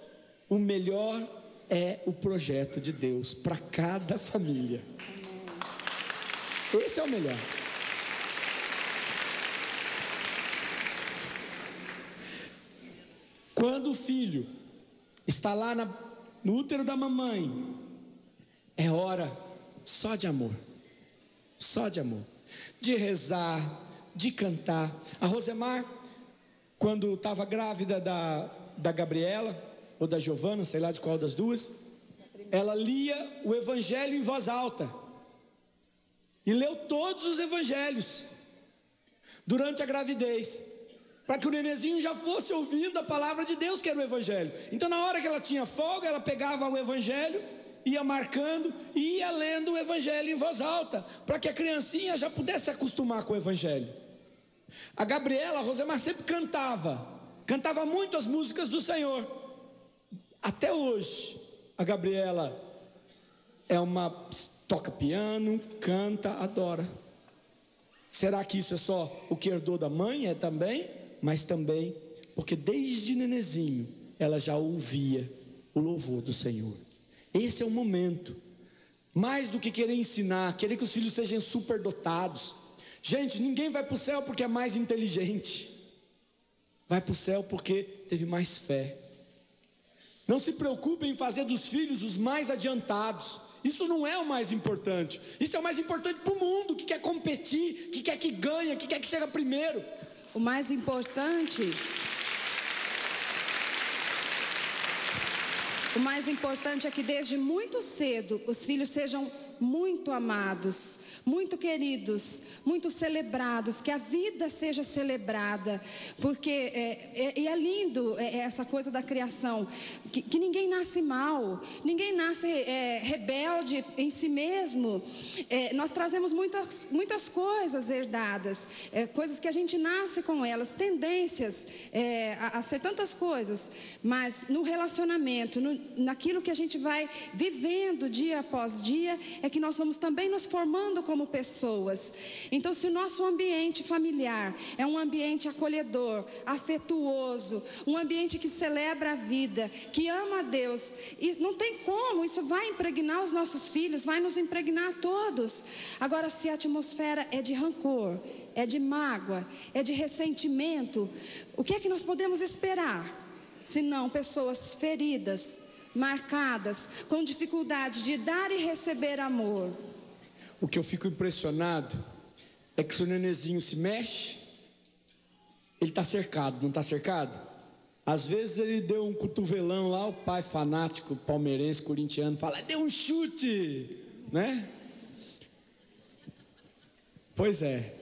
O melhor é o projeto de Deus para cada família. Esse é o melhor. Quando o filho está lá no útero da mamãe, é hora só de amor, de rezar, de cantar. A Rosemar, quando estava grávida da Gabriela, ou da Giovana, sei lá de qual das duas, ela lia o evangelho em voz alta, e leu todos os evangelhos, durante a gravidez, para que o nenenzinho já fosse ouvindo a palavra de Deus, que era o evangelho. Então na hora que ela tinha folga, ela pegava o evangelho, ia marcando e ia lendo o evangelho em voz alta, para que a criancinha já pudesse se acostumar com o evangelho. A Gabriela, a Rosemar sempre cantava muito as músicas do Senhor. Até hoje a Gabriela toca piano, canta, adora. Será que isso é só o que herdou da mãe? É também, mas também porque desde nenezinho ela já ouvia o louvor do Senhor. Esse é o momento. Mais do que querer ensinar, querer que os filhos sejam superdotados. Gente, ninguém vai para o céu porque é mais inteligente. Vai para o céu porque teve mais fé. Não se preocupem em fazer dos filhos os mais adiantados. Isso não é o mais importante. Isso é o mais importante para o mundo, que quer competir, que quer que ganhe, que quer que chega primeiro. O mais importante é que desde muito cedo os filhos sejam muito amados, muito queridos, muito celebrados, que a vida seja celebrada, porque é lindo essa coisa da criação, que ninguém nasce mal, ninguém nasce rebelde em si mesmo. Nós trazemos muitas coisas herdadas, coisas que a gente nasce com elas, tendências a ser tantas coisas, mas no relacionamento, naquilo que a gente vai vivendo dia após dia, é que nós vamos também nos formando como pessoas. Então, se o nosso ambiente familiar é um ambiente acolhedor, afetuoso, um ambiente que celebra a vida, que ama a Deus, e não tem como, isso vai impregnar os nossos filhos, vai nos impregnar a todos. Agora, se a atmosfera é de rancor, é de mágoa, é de ressentimento, o que é que nós podemos esperar? Senão pessoas feridas, marcadas, com dificuldade de dar e receber amor. O que eu fico impressionado é que se o nenenzinho se mexe, ele está cercado, não está cercado? Às vezes ele deu um cotovelão lá, o pai fanático, palmeirense, corintiano, fala, deu um chute, né? Pois é,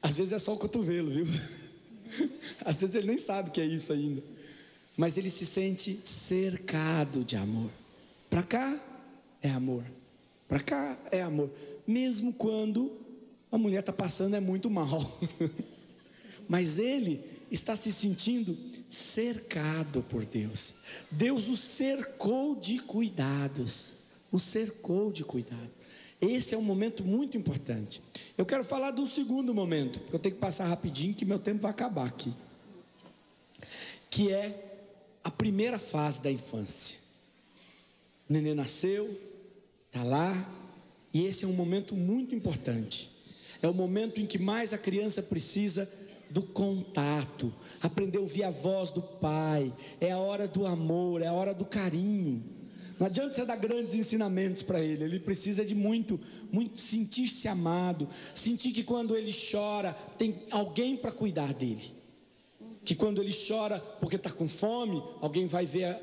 às vezes é só o cotovelo, viu? Às vezes ele nem sabe o que é isso ainda. Mas ele se sente cercado de amor. Para cá é amor, para cá é amor. Mesmo quando a mulher está passando muito mal. Mas ele está se sentindo cercado por Deus. Deus o cercou de cuidados. O cercou de cuidado. Esse é um momento muito importante. Eu quero falar do segundo momento, porque eu tenho que passar rapidinho, que meu tempo vai acabar aqui. Que é a primeira fase da infância. O neném nasceu, está lá, e esse é um momento muito importante. É o momento em que mais a criança precisa do contato, aprender a ouvir a voz do pai, é a hora do amor, é a hora do carinho. Não adianta você dar grandes ensinamentos para ele precisa de muito sentir-se amado, sentir que quando ele chora, tem alguém para cuidar dele. Que quando ele chora porque está com fome, alguém vai ver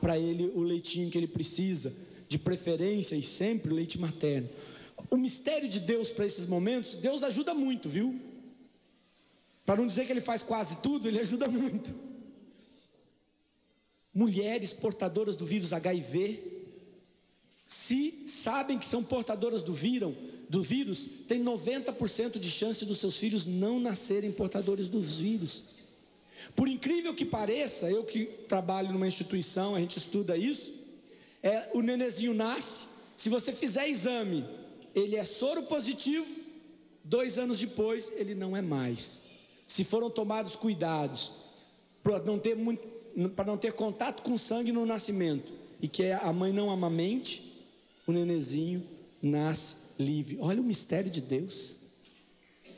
para ele o leitinho que ele precisa, de preferência e sempre leite materno. O mistério de Deus para esses momentos, Deus ajuda muito, viu? Para não dizer que ele faz quase tudo, ele ajuda muito. Mulheres portadoras do vírus HIV, se sabem que são portadoras do vírus, tem 90% de chance dos seus filhos não nascerem portadores dos vírus. Por incrível que pareça, eu que trabalho numa instituição, a gente estuda isso, o nenenzinho nasce, se você fizer exame, ele é soro positivo, 2 anos depois ele não é mais. Se foram tomados cuidados para não ter contato com sangue no nascimento, e que a mãe não amamente, o nenenzinho nasce livre. Olha o mistério de Deus.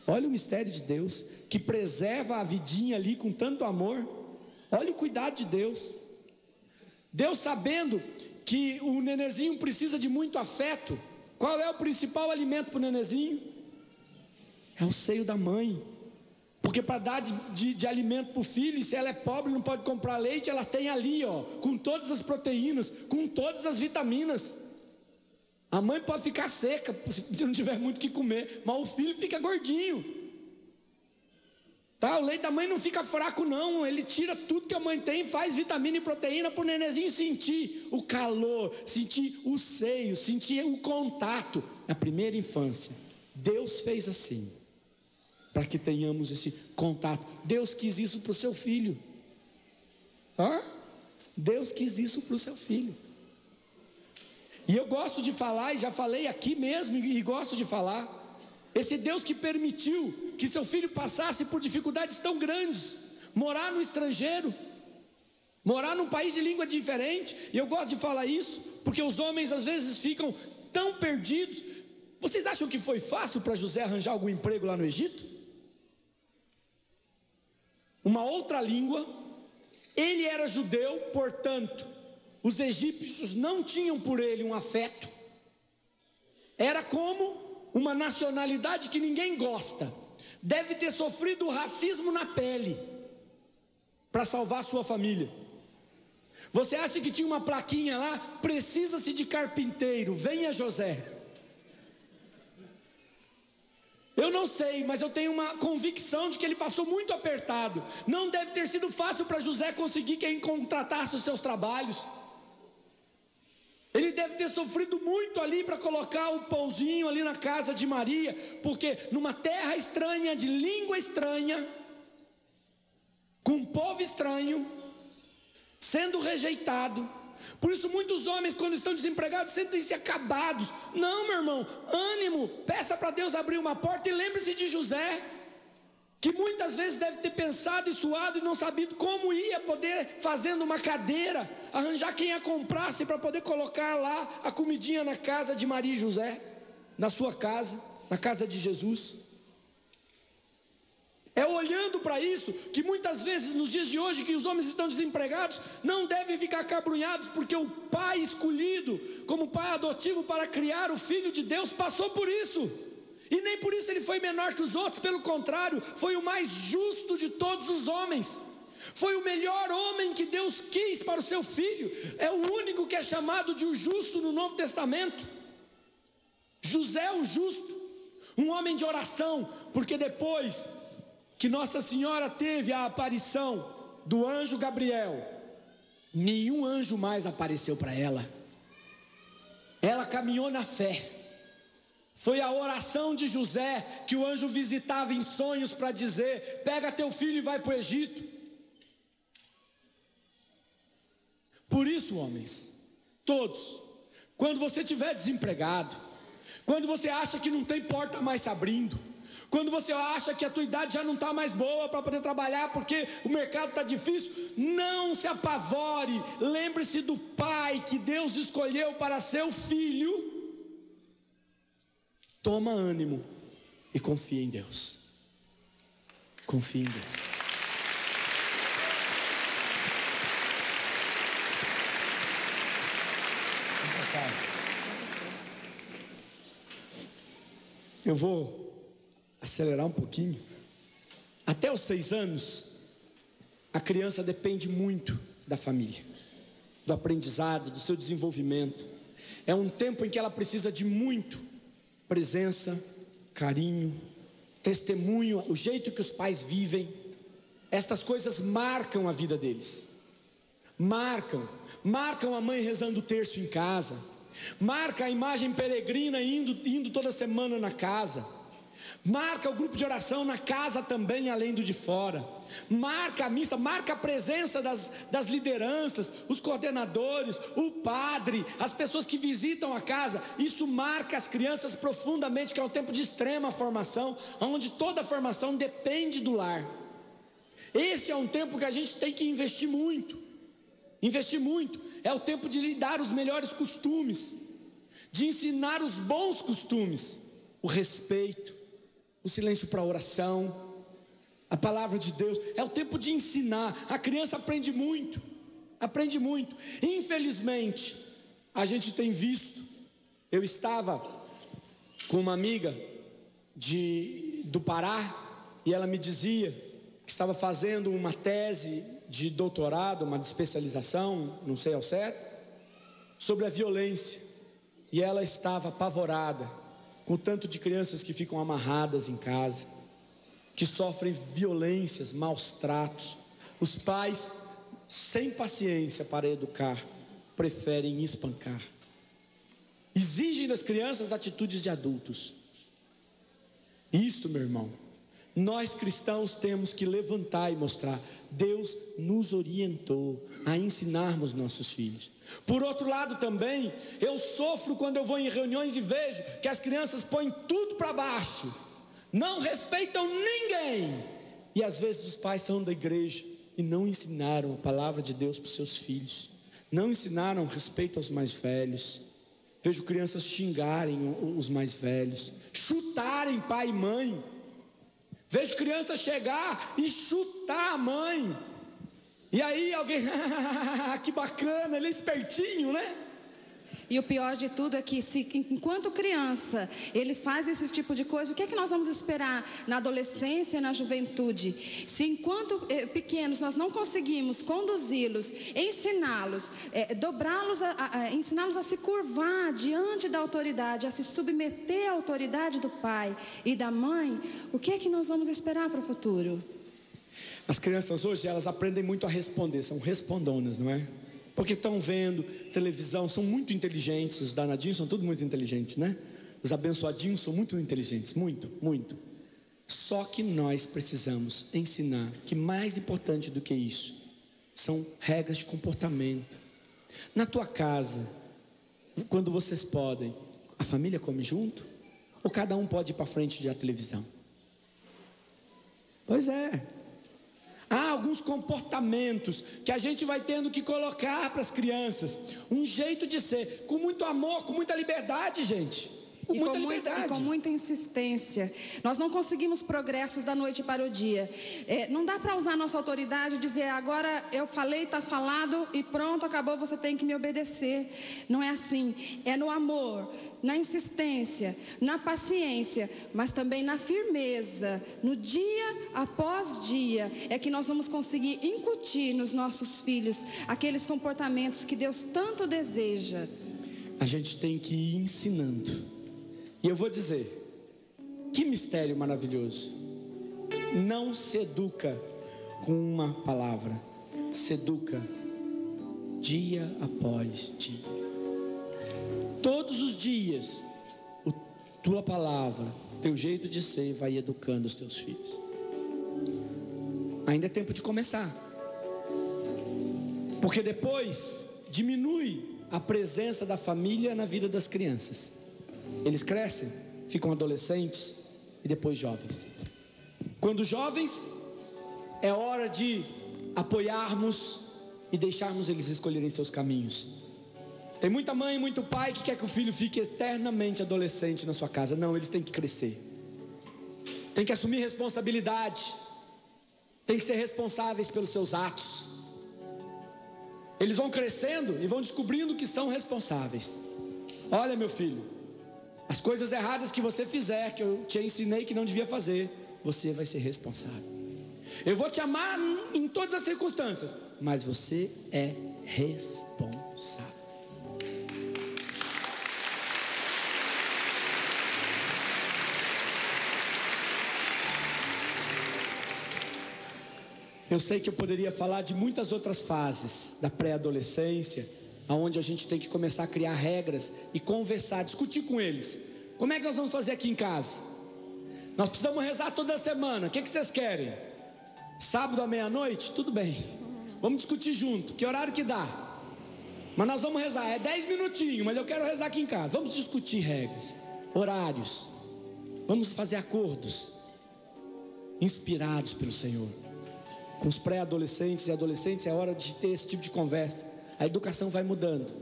Olha o mistério de Deus, que preserva a vidinha ali com tanto amor. Olha o cuidado de Deus. Deus sabendo que o nenenzinho precisa de muito afeto. Qual é o principal alimento para o nenenzinho? É o seio da mãe. Porque para dar de alimento para o filho, e se ela é pobre, não pode comprar leite, ela tem ali, com todas as proteínas, com todas as vitaminas. A mãe pode ficar seca, se não tiver muito o que comer, mas o filho fica gordinho. Tá? O leite da mãe não fica fraco não, ele tira tudo que a mãe tem, faz vitamina e proteína para o nenenzinho sentir o calor, sentir o seio, sentir o contato. Na primeira infância, Deus fez assim, para que tenhamos esse contato. Deus quis isso para o seu filho. Deus quis isso para o seu filho. E eu gosto de falar, e já falei aqui mesmo, e gosto de falar, esse Deus que permitiu que seu filho passasse por dificuldades tão grandes, morar no estrangeiro, morar num país de língua diferente, e eu gosto de falar isso, porque os homens às vezes ficam tão perdidos. Vocês acham que foi fácil para José arranjar algum emprego lá no Egito? Uma outra língua, ele era judeu, portanto, os egípcios não tinham por ele um afeto, era como uma nacionalidade que ninguém gosta, deve ter sofrido racismo na pele, para salvar sua família. Você acha que tinha uma plaquinha lá, precisa-se de carpinteiro, venha José? Eu não sei, mas eu tenho uma convicção de que ele passou muito apertado. Não deve ter sido fácil para José conseguir quem contratasse os seus trabalhos. Ele deve ter sofrido muito ali para colocar o pãozinho ali na casa de Maria, porque numa terra estranha, de língua estranha, com um povo estranho, sendo rejeitado. Por isso muitos homens, quando estão desempregados, sentem-se acabados. Não, meu irmão, ânimo, peça para Deus abrir uma porta. E lembre-se de José, que muitas vezes deve ter pensado e suado e não sabido como ia poder, fazendo uma cadeira, arranjar quem a comprasse para poder colocar lá a comidinha na casa de Maria e José, na sua casa, na casa de Jesus. É olhando para isso que muitas vezes nos dias de hoje, que os homens estão desempregados, não devem ficar acabrunhados, porque o pai escolhido como pai adotivo para criar o filho de Deus passou por isso, e nem por isso ele foi menor que os outros, pelo contrário, foi o mais justo de todos os homens, foi o melhor homem que Deus quis para o seu filho, é o único que é chamado de o justo no Novo Testamento. José o justo, um homem de oração, porque depois que Nossa Senhora teve a aparição do anjo Gabriel, nenhum anjo mais apareceu para ela. Ela caminhou na fé. Foi a oração de José que o anjo visitava em sonhos para dizer: pega teu filho e vai para o Egito. Por isso, homens, todos, quando você estiver desempregado, quando você acha que não tem porta mais se abrindo, quando você acha que a tua idade já não está mais boa para poder trabalhar porque o mercado está difícil, não se apavore. Lembre-se do pai que Deus escolheu para seu filho. Toma ânimo e confia em Deus. Confia em Deus. Eu vou acelerar um pouquinho. Até os 6 anos, a criança depende muito da família, do aprendizado, do seu desenvolvimento. É um tempo em que ela precisa de muito presença, carinho, testemunho, o jeito que os pais vivem. Estas coisas marcam a vida deles. Marcam a mãe rezando o terço em casa, marca a imagem peregrina indo toda semana na casa, marca o grupo de oração na casa também, além do de fora, marca a missa, marca a presença das lideranças, os coordenadores, o padre, as pessoas que visitam a casa. Isso marca as crianças profundamente, que é um tempo de extrema formação, onde toda a formação depende do lar. Esse é um tempo que a gente tem que investir muito. É o tempo de lhe dar os melhores costumes, de ensinar os bons costumes, o respeito, o silêncio para a oração, a palavra de Deus. É o tempo de ensinar. A criança aprende muito. Infelizmente, a gente tem visto. Eu estava com uma amiga do Pará, e ela me dizia que estava fazendo uma tese de doutorado, uma de especialização, não sei ao certo, sobre a violência. E ela estava apavorada com o tanto de crianças que ficam amarradas em casa, que sofrem violências, maus tratos. Os pais, sem paciência para educar, preferem espancar. Exigem das crianças atitudes de adultos. Isto, meu irmão, nós cristãos temos que levantar e mostrar: Deus nos orientou a ensinarmos nossos filhos. Por outro lado também, eu sofro quando eu vou em reuniões e vejo que as crianças põem tudo para baixo, não respeitam ninguém. E às vezes os pais são da igreja e não ensinaram a palavra de Deus para os seus filhos, não ensinaram respeito aos mais velhos. Vejo crianças xingarem os mais velhos, chutarem pai e mãe. Vejo criança chegar e chutar a mãe. E aí alguém, que bacana, ele é espertinho, né? E o pior de tudo é que, se enquanto criança ele faz esse tipo de coisa, o que é que nós vamos esperar na adolescência e na juventude? Se enquanto pequenos nós não conseguimos conduzi-los, ensiná-los, dobrá-los, ensiná-los a se curvar diante da autoridade, a se submeter à autoridade do pai e da mãe, o que é que nós vamos esperar para o futuro? As crianças hoje, elas aprendem muito a responder, são respondonas, não é? Porque estão vendo televisão, são muito inteligentes. Os danadinhos são todos muito inteligentes, né? Os abençoadinhos são muito inteligentes, muito, muito. Só que nós precisamos ensinar que mais importante do que isso são regras de comportamento. Na tua casa, quando vocês podem, a família come junto? Ou cada um pode ir para frente da televisão? Pois é. Há alguns comportamentos que a gente vai tendo que colocar para as crianças. Um jeito de ser, com muito amor, com muita liberdade, gente. Com muita liberdade. E com muita insistência. Nós não conseguimos progressos da noite para o dia. Não dá para usar nossa autoridade e dizer: agora eu falei, está falado e pronto, acabou, você tem que me obedecer. Não é assim. É no amor, na insistência, na paciência, mas também na firmeza, no dia após dia, é que nós vamos conseguir incutir nos nossos filhos aqueles comportamentos que Deus tanto deseja. A gente tem que ir ensinando. E eu vou dizer, que mistério maravilhoso. Não se educa com uma palavra, se educa dia após dia. Todos os dias, tua palavra, teu jeito de ser vai educando os teus filhos. Ainda é tempo de começar. Porque depois diminui a presença da família na vida das crianças. Eles crescem, ficam adolescentes e depois jovens. Quando jovens, é hora de apoiarmos e deixarmos eles escolherem seus caminhos. Tem muita mãe e muito pai que quer que o filho fique eternamente adolescente na sua casa. Não, eles têm que crescer. Tem que assumir responsabilidade. Tem que ser responsáveis pelos seus atos. Eles vão crescendo e vão descobrindo que são responsáveis. Olha, meu filho, as coisas erradas que você fizer, que eu te ensinei que não devia fazer, você vai ser responsável. Eu vou te amar em todas as circunstâncias, mas você é responsável. Eu sei que eu poderia falar de muitas outras fases da pré-adolescência, onde a gente tem que começar a criar regras e conversar, discutir com eles. Como é que nós vamos fazer aqui em casa? Nós precisamos rezar toda semana. O que vocês querem? Sábado à meia-noite? Tudo bem. Vamos discutir junto. Que horário que dá? Mas nós vamos rezar. É 10 minutinhos, mas eu quero rezar aqui em casa. Vamos discutir regras, horários. Vamos fazer acordos inspirados pelo Senhor. Com os pré-adolescentes e adolescentes é hora de ter esse tipo de conversa. A educação vai mudando.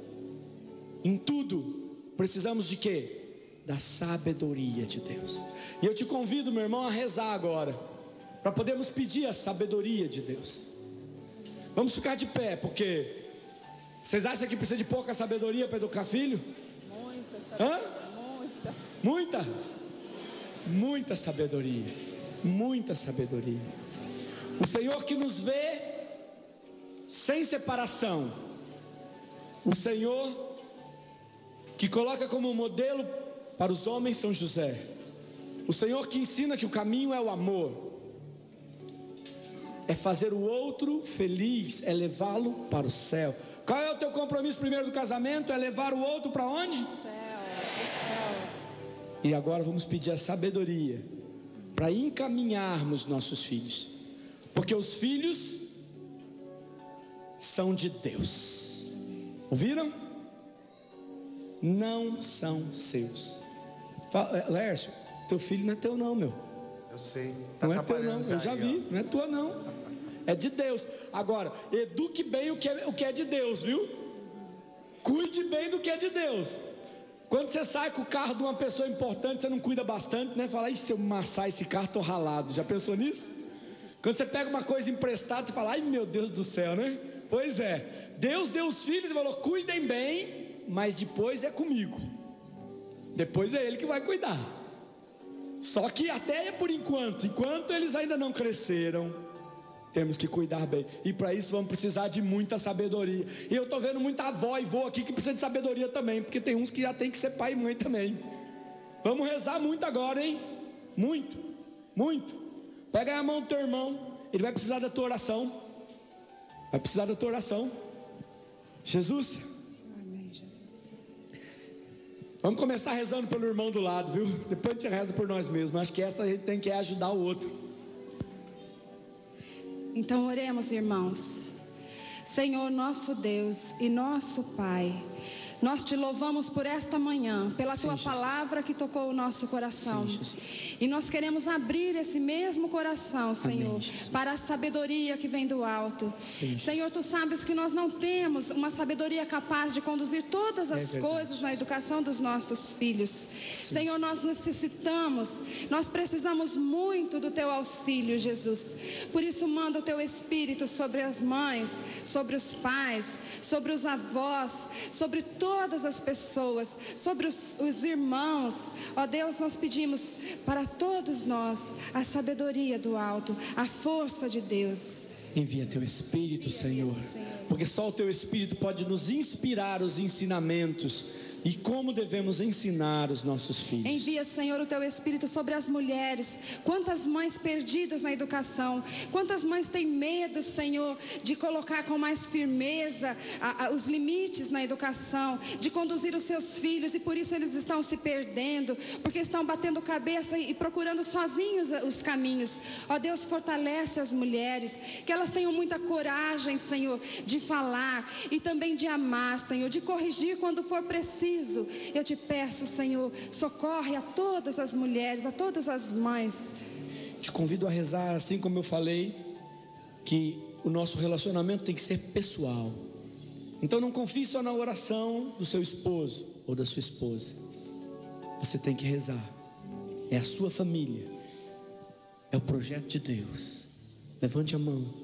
Em tudo precisamos de quê? Da sabedoria de Deus. E eu te convido, meu irmão, a rezar agora, para podermos pedir a sabedoria de Deus. Vamos ficar de pé, porque vocês acham que precisa de pouca sabedoria para educar filho? Muita sabedoria. Muita sabedoria. muita sabedoria. O Senhor que nos vê sem separação. O Senhor que coloca como modelo para os homens São José. O Senhor que ensina que o caminho é o amor. É fazer o outro feliz, é levá-lo para o céu. Qual é o teu compromisso primeiro do casamento? É levar o outro para onde? Céu. E agora vamos pedir a sabedoria para encaminharmos nossos filhos, porque os filhos são de Deus. Ouviram? Não são seus. Lércio, teu filho não é teu não, meu. Eu sei. Não é teu não, eu já vi, não é tua não. É de Deus. Agora, eduque bem o que é de Deus, viu? Cuide bem do que é de Deus. Quando você sai com o carro de uma pessoa importante, você não cuida bastante, né? Fala, se eu amassar esse carro, tô ralado. Já pensou nisso? Quando você pega uma coisa emprestada, você fala, ai meu Deus do céu, né? Pois é, Deus deu os filhos e falou, cuidem bem, mas depois é comigo. Depois é Ele que vai cuidar. Só que até por enquanto eles ainda não cresceram, temos que cuidar bem. E para isso vamos precisar de muita sabedoria. E eu estou vendo muita avó e vô aqui que precisa de sabedoria também, porque tem uns que já tem que ser pai e mãe também. Vamos rezar muito agora, hein? Muito, muito. Pega a mão do teu irmão, ele vai precisar da tua oração. Vai precisar da tua oração. Jesus. Amém, Jesus. Vamos começar rezando pelo irmão do lado, viu? Depois a gente reza por nós mesmos. Acho que essa a gente tem que ajudar o outro. Então oremos, irmãos. Senhor nosso Deus e nosso Pai, nós te louvamos por esta manhã, pela tua palavra que tocou o nosso coração. E nós queremos abrir esse mesmo coração, Senhor, para a sabedoria que vem do alto. Senhor, tu sabes que nós não temos uma sabedoria capaz de conduzir todas as coisas na educação dos nossos filhos. Senhor, nós necessitamos, nós precisamos muito do teu auxílio, Jesus. Por isso manda o teu Espírito sobre as mães, sobre os pais, sobre os avós, sobre todas as pessoas, sobre os irmãos. Ó Deus, nós pedimos para todos nós a sabedoria do alto, a força de Deus. Envia teu Espírito, Senhor, porque só o teu Espírito pode nos inspirar os ensinamentos e como devemos ensinar os nossos filhos. Envia, Senhor, o teu Espírito sobre as mulheres. Quantas mães perdidas na educação, quantas mães têm medo, Senhor, de colocar com mais firmeza os limites na educação, de conduzir os seus filhos, e por isso eles estão se perdendo, porque estão batendo cabeça e procurando sozinhos os caminhos. Ó Deus, fortalece as mulheres, que elas tenham muita coragem, Senhor, de falar e também de amar, Senhor, de corrigir quando for preciso. Eu te peço, Senhor, socorre a todas as mulheres, a todas as mães. Te convido a rezar, assim como eu falei, que o nosso relacionamento tem que ser pessoal. Então não confie só na oração do seu esposo ou da sua esposa. Você tem que rezar. É a sua família, é o projeto de Deus. Levante a mão.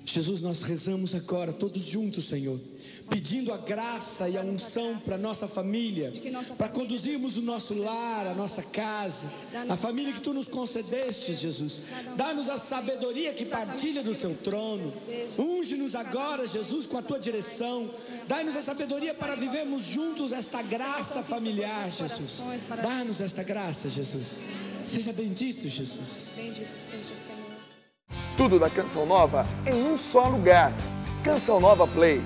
Jesus, nós rezamos agora todos juntos, Senhor, pedindo a graça e a unção para nossa família, para conduzirmos o nosso lar, a nossa casa, a família que tu nos concedeste, Jesus. Dá-nos a sabedoria que partilha do seu trono. Unge-nos agora, Jesus, com a tua direção. Dá-nos a sabedoria para vivermos juntos esta graça familiar, Jesus. Dá-nos esta graça, Jesus. Seja bendito, Jesus. Bendito seja, Senhor. Tudo da Canção Nova em um só lugar. Canção Nova Play.